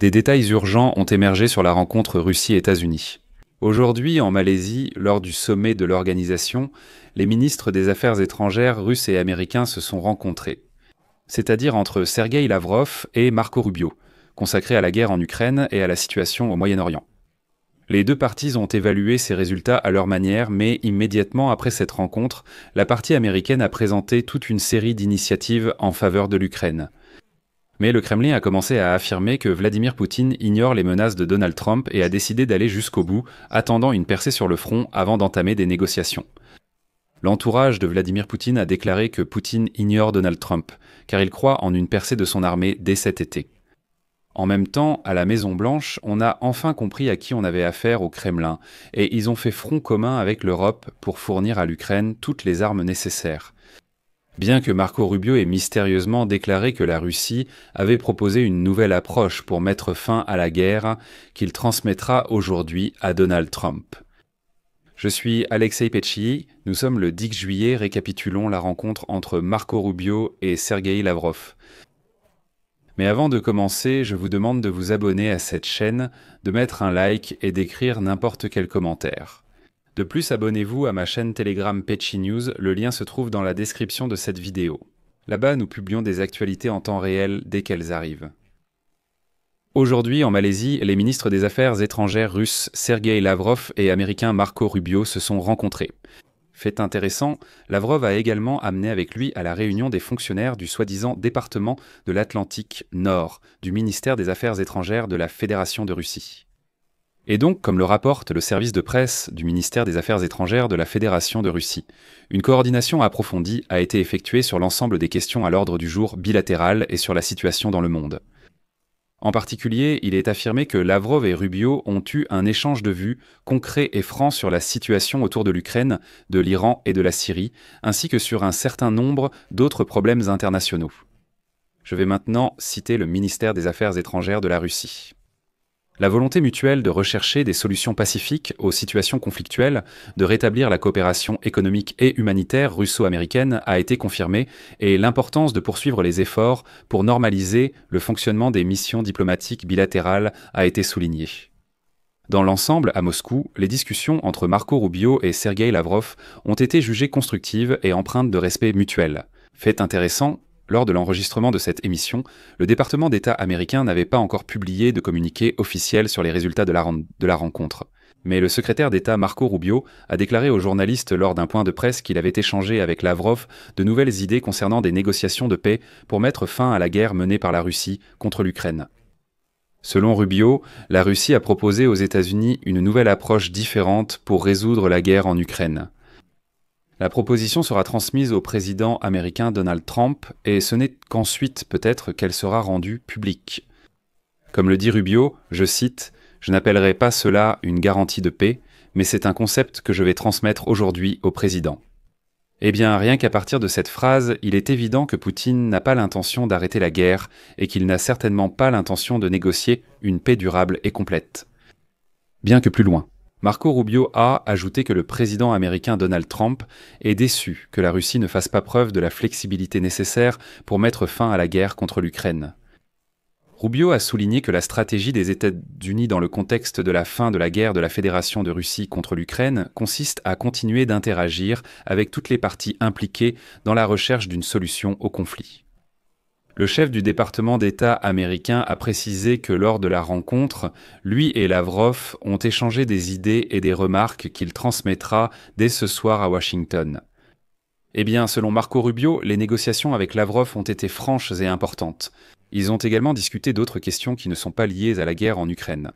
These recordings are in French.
Des détails urgents ont émergé sur la rencontre Russie-États-Unis. Aujourd'hui, en Malaisie, lors du sommet de l'organisation, les ministres des Affaires étrangères russes et américains se sont rencontrés. C'est-à-dire entre Sergueï Lavrov et Marco Rubio, consacrés à la guerre en Ukraine et à la situation au Moyen-Orient. Les deux parties ont évalué ces résultats à leur manière, mais immédiatement après cette rencontre, la partie américaine a présenté toute une série d'initiatives en faveur de l'Ukraine. Mais le Kremlin a commencé à affirmer que Vladimir Poutine ignore les menaces de Donald Trump et a décidé d'aller jusqu'au bout, attendant une percée sur le front avant d'entamer des négociations. L'entourage de Vladimir Poutine a déclaré que Poutine ignore Donald Trump, car il croit en une percée de son armée dès cet été. En même temps, à la Maison-Blanche, on a enfin compris à qui on avait affaire au Kremlin, et ils ont fait front commun avec l'Europe pour fournir à l'Ukraine toutes les armes nécessaires. Bien que Marco Rubio ait mystérieusement déclaré que la Russie avait proposé une nouvelle approche pour mettre fin à la guerre qu'il transmettra aujourd'hui à Donald Trump. Je suis Alexei Petchii, nous sommes le 10 juillet, récapitulons la rencontre entre Marco Rubio et Sergueï Lavrov. Mais avant de commencer, je vous demande de vous abonner à cette chaîne, de mettre un like et d'écrire n'importe quel commentaire. De plus, abonnez-vous à ma chaîne Telegram Petchi News, le lien se trouve dans la description de cette vidéo. Là-bas, nous publions des actualités en temps réel dès qu'elles arrivent. Aujourd'hui, en Malaisie, les ministres des Affaires étrangères russes Sergueï Lavrov et américain Marco Rubio se sont rencontrés. Fait intéressant, Lavrov a également amené avec lui à la réunion des fonctionnaires du soi-disant département de l'Atlantique Nord du ministère des Affaires étrangères de la Fédération de Russie. Et donc, comme le rapporte le service de presse du ministère des Affaires étrangères de la Fédération de Russie, une coordination approfondie a été effectuée sur l'ensemble des questions à l'ordre du jour bilatéral et sur la situation dans le monde. En particulier, il est affirmé que Lavrov et Rubio ont eu un échange de vues concret et franc sur la situation autour de l'Ukraine, de l'Iran et de la Syrie, ainsi que sur un certain nombre d'autres problèmes internationaux. Je vais maintenant citer le ministère des Affaires étrangères de la Russie. La volonté mutuelle de rechercher des solutions pacifiques aux situations conflictuelles, de rétablir la coopération économique et humanitaire russo-américaine a été confirmée et l'importance de poursuivre les efforts pour normaliser le fonctionnement des missions diplomatiques bilatérales a été soulignée. Dans l'ensemble, à Moscou, les discussions entre Marco Rubio et Sergueï Lavrov ont été jugées constructives et empreintes de respect mutuel. Fait intéressant, lors de l'enregistrement de cette émission, le département d'État américain n'avait pas encore publié de communiqué officiel sur les résultats de la rencontre. Mais le secrétaire d'État Marco Rubio a déclaré aux journalistes lors d'un point de presse qu'il avait échangé avec Lavrov de nouvelles idées concernant des négociations de paix pour mettre fin à la guerre menée par la Russie contre l'Ukraine. Selon Rubio, la Russie a proposé aux États-Unis une nouvelle approche différente pour résoudre la guerre en Ukraine. La proposition sera transmise au président américain Donald Trump et ce n'est qu'ensuite peut-être qu'elle sera rendue publique. Comme le dit Rubio, je cite, « Je n'appellerai pas cela une garantie de paix, mais c'est un concept que je vais transmettre aujourd'hui au président. » Eh bien, rien qu'à partir de cette phrase, il est évident que Poutine n'a pas l'intention d'arrêter la guerre et qu'il n'a certainement pas l'intention de négocier une paix durable et complète. Bien que plus loin. Marco Rubio a ajouté que le président américain Donald Trump est déçu que la Russie ne fasse pas preuve de la flexibilité nécessaire pour mettre fin à la guerre contre l'Ukraine. Rubio a souligné que la stratégie des États-Unis dans le contexte de la fin de la guerre de la Fédération de Russie contre l'Ukraine consiste à continuer d'interagir avec toutes les parties impliquées dans la recherche d'une solution au conflit. Le chef du département d'État américain a précisé que lors de la rencontre, lui et Lavrov ont échangé des idées et des remarques qu'il transmettra dès ce soir à Washington. Eh bien, selon Marco Rubio, les négociations avec Lavrov ont été franches et importantes. Ils ont également discuté d'autres questions qui ne sont pas liées à la guerre en Ukraine.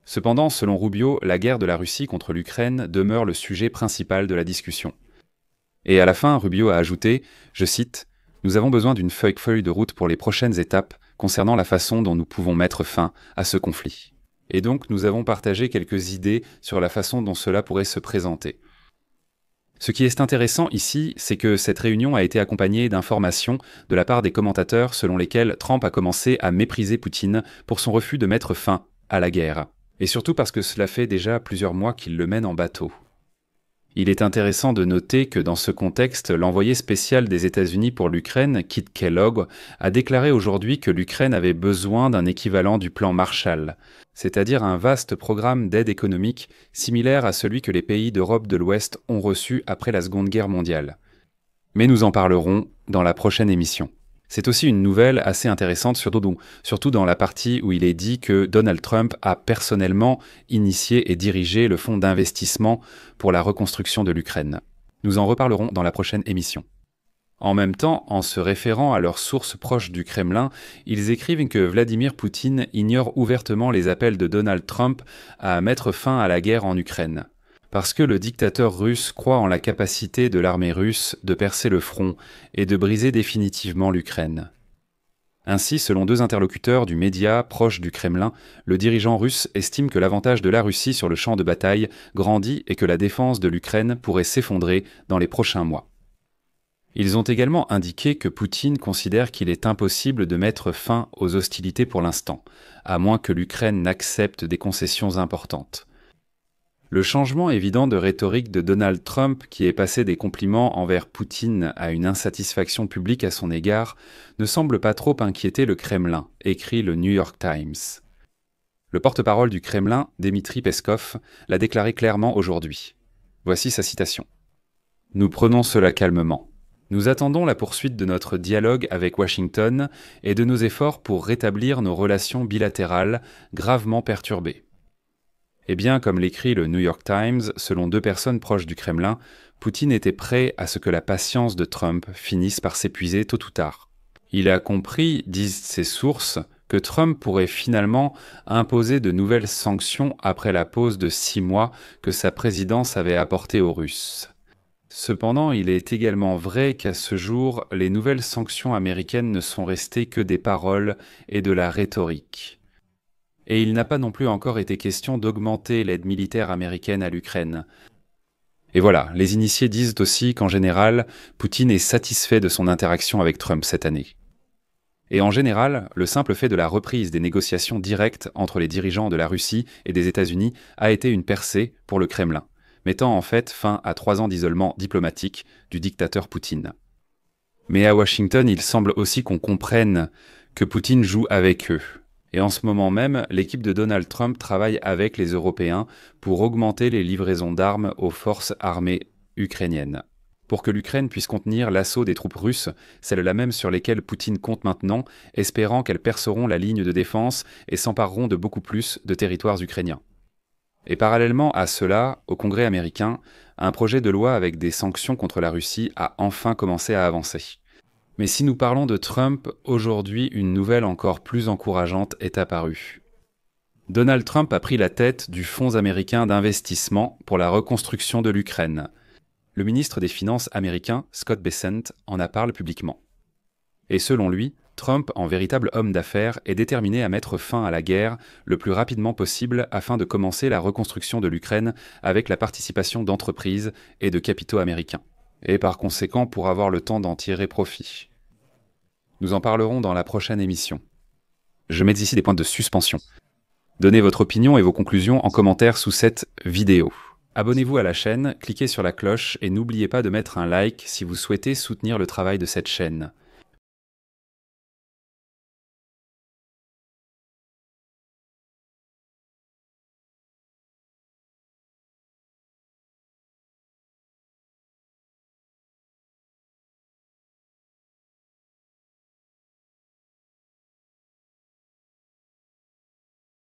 Cependant, selon Rubio, la guerre de la Russie contre l'Ukraine demeure le sujet principal de la discussion. Et à la fin, Rubio a ajouté, je cite, « Nous avons besoin d'une feuille de route pour les prochaines étapes concernant la façon dont nous pouvons mettre fin à ce conflit. » Et donc, nous avons partagé quelques idées sur la façon dont cela pourrait se présenter. Ce qui est intéressant ici, c'est que cette réunion a été accompagnée d'informations de la part des commentateurs selon lesquelles Trump a commencé à mépriser Poutine pour son refus de mettre fin à la guerre. Et surtout parce que cela fait déjà plusieurs mois qu'il le mène en bateau. Il est intéressant de noter que dans ce contexte, l'envoyé spécial des États-Unis pour l'Ukraine, Kit Kellogg, a déclaré aujourd'hui que l'Ukraine avait besoin d'un équivalent du plan Marshall, c'est-à-dire un vaste programme d'aide économique similaire à celui que les pays d'Europe de l'Ouest ont reçu après la Seconde Guerre mondiale. Mais nous en parlerons dans la prochaine émission. C'est aussi une nouvelle assez intéressante, surtout dans la partie où il est dit que Donald Trump a personnellement initié et dirigé le fonds d'investissement pour la reconstruction de l'Ukraine. Nous en reparlerons dans la prochaine émission. En même temps, en se référant à leurs sources proches du Kremlin, ils écrivent que Vladimir Poutine ignore ouvertement les appels de Donald Trump à mettre fin à la guerre en Ukraine. Parce que le dictateur russe croit en la capacité de l'armée russe de percer le front et de briser définitivement l'Ukraine. Ainsi, selon 2 interlocuteurs du média proche du Kremlin, le dirigeant russe estime que l'avantage de la Russie sur le champ de bataille grandit et que la défense de l'Ukraine pourrait s'effondrer dans les prochains mois. Ils ont également indiqué que Poutine considère qu'il est impossible de mettre fin aux hostilités pour l'instant, à moins que l'Ukraine n'accepte des concessions importantes. Le changement évident de rhétorique de Donald Trump, qui est passé des compliments envers Poutine à une insatisfaction publique à son égard, ne semble pas trop inquiéter le Kremlin, écrit le New York Times. Le porte-parole du Kremlin, Dmitri Peskov, l'a déclaré clairement aujourd'hui. Voici sa citation. « Nous prenons cela calmement. Nous attendons la poursuite de notre dialogue avec Washington et de nos efforts pour rétablir nos relations bilatérales gravement perturbées. » Eh bien, comme l'écrit le New York Times, selon 2 personnes proches du Kremlin, Poutine était prêt à ce que la patience de Trump finisse par s'épuiser tôt ou tard. Il a compris, disent ses sources, que Trump pourrait finalement imposer de nouvelles sanctions après la pause de 6 mois que sa présidence avait apportée aux Russes. Cependant, il est également vrai qu'à ce jour, les nouvelles sanctions américaines ne sont restées que des paroles et de la rhétorique. Et il n'a pas non plus encore été question d'augmenter l'aide militaire américaine à l'Ukraine. Et voilà, les initiés disent aussi qu'en général, Poutine est satisfait de son interaction avec Trump cette année. Et en général, le simple fait de la reprise des négociations directes entre les dirigeants de la Russie et des États-Unis a été une percée pour le Kremlin, mettant en fait fin à 3 ans d'isolement diplomatique du dictateur Poutine. Mais à Washington, il semble aussi qu'on comprenne que Poutine joue avec eux. Et en ce moment même, l'équipe de Donald Trump travaille avec les Européens pour augmenter les livraisons d'armes aux forces armées ukrainiennes. Pour que l'Ukraine puisse contenir l'assaut des troupes russes, celles-là même sur lesquelles Poutine compte maintenant, espérant qu'elles perceront la ligne de défense et s'empareront de beaucoup plus de territoires ukrainiens. Et parallèlement à cela, au Congrès américain, un projet de loi avec des sanctions contre la Russie a enfin commencé à avancer. Mais si nous parlons de Trump, aujourd'hui, une nouvelle encore plus encourageante est apparue. Donald Trump a pris la tête du Fonds américain d'investissement pour la reconstruction de l'Ukraine. Le ministre des Finances américain, Scott Bessent, en a parlé publiquement. Et selon lui, Trump, en véritable homme d'affaires, est déterminé à mettre fin à la guerre le plus rapidement possible afin de commencer la reconstruction de l'Ukraine avec la participation d'entreprises et de capitaux américains. Et par conséquent pour avoir le temps d'en tirer profit. Nous en parlerons dans la prochaine émission. Je mets ici des points de suspension. Donnez votre opinion et vos conclusions en commentaire sous cette vidéo. Abonnez-vous à la chaîne, cliquez sur la cloche et n'oubliez pas de mettre un like si vous souhaitez soutenir le travail de cette chaîne.